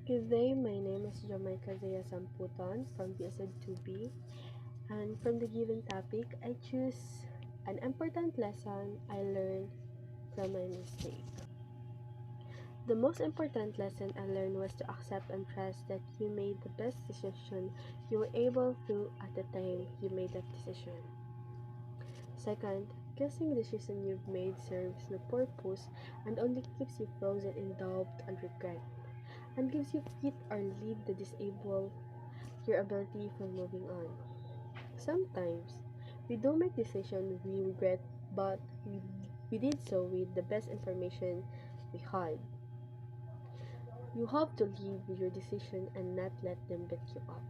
Good day, my name is Samputon from BSed2B, and from the given topic, I choose an important lesson I learned from my mistake. The most important lesson I learned was to accept and trust that you made the best decision you were able to at the time you made that decision. Second, guessing the decision you've made serves no purpose and only keeps you frozen in doubt and regret, and gives you fit or lead to disable your ability for moving on. Sometimes we do make decisions we regret, but we did so with the best information we had. You have to live with your decision and not let them beat you up.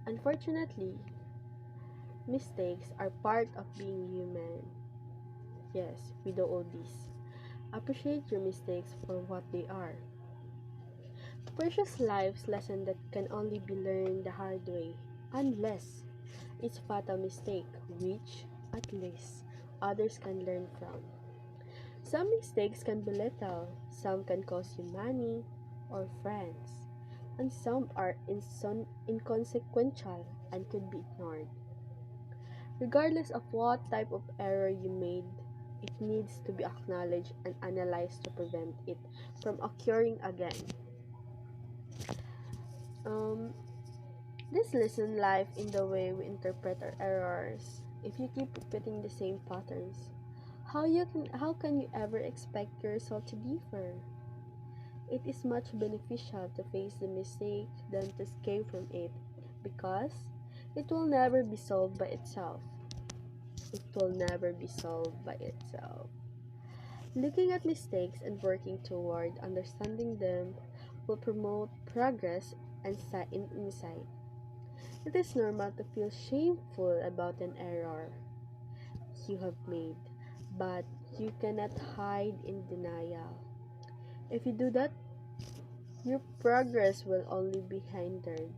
Unfortunately, mistakes are part of being human. Yes, we do all this. Appreciate your mistakes for what they are. Precious life's lesson that can only be learned the hard way, unless it's fatal mistake, which, at least, others can learn from. Some mistakes can be lethal, some can cost you money or friends, and some are inconsequential and could be ignored. Regardless of what type of error you made, it needs to be acknowledged and analyzed to prevent it from occurring again. Um, this lesson life in the way we interpret our errors. If you keep repeating the same patterns, how can you ever expect your result to differ? It is much beneficial to face the mistake than to escape from it, because it will never be solved by itself. It will never be solved by itself. Looking at mistakes and working toward understanding them will promote progress and insight. It is normal to feel shameful about an error you have made, but you cannot hide in denial. If you do that, your progress will only be hindered.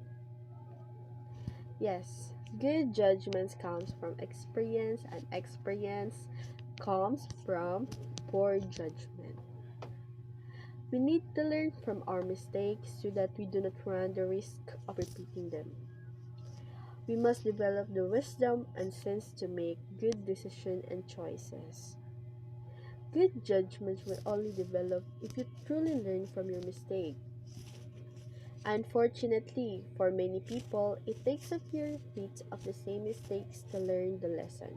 Yes, good judgments comes from experience, and experience comes from poor judgment. We need to learn from our mistakes so that we do not run the risk of repeating them. We must develop the wisdom and sense to make good decisions and choices. Good judgments will only develop if you truly learn from your mistake. Unfortunately, for many people, it takes a few repeats of the same mistakes to learn the lesson.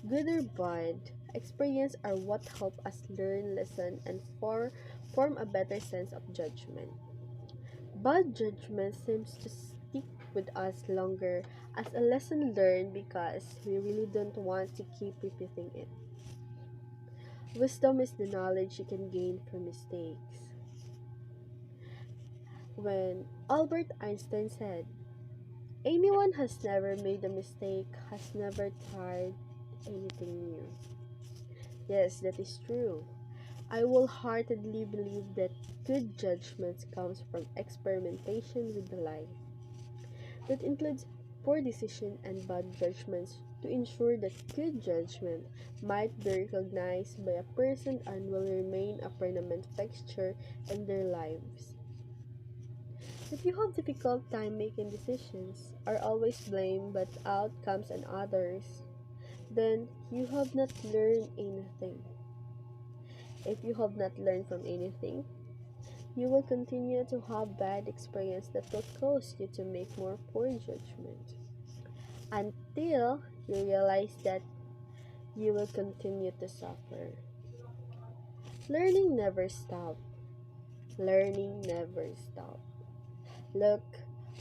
Good or bad, experience are what help us learn, lesson, and form a better sense of judgment. Bad judgment seems to stick with us longer as a lesson learned because we really don't want to keep repeating it. Wisdom is the knowledge you can gain from mistakes. When Albert Einstein said, anyone has never made a mistake has never tried anything new. Yes, that is true. I wholeheartedly believe that good judgment comes from experimentation with the life. That includes poor decision and bad judgments to ensure that good judgment might be recognized by a person and will remain a permanent fixture in their lives. If you have difficult time making decisions, are always blamed but outcomes and others, then you have not learned anything. If you have not learned from anything, you will continue to have bad experience that will cause you to make more poor judgment until you realize that you will continue to suffer. Learning never stops. Learning never stops. Look,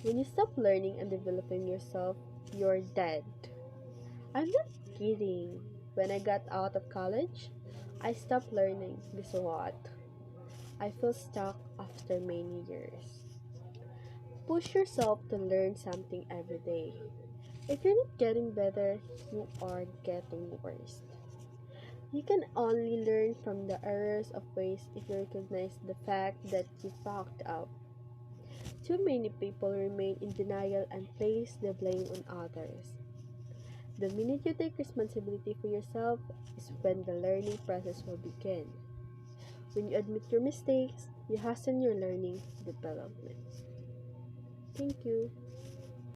when you stop learning and developing yourself, you're dead. I'm not kidding. When I got out of college, I stopped learning. Guess what? I feel stuck after many years. Push yourself to learn something every day. If you're not getting better, you are getting worse. You can only learn from the errors of ways if you recognize the fact that you fucked up. Too many people remain in denial and place the blame on others. The minute you take responsibility for yourself is when the learning process will begin. When you admit your mistakes, you hasten your learning development. Thank you.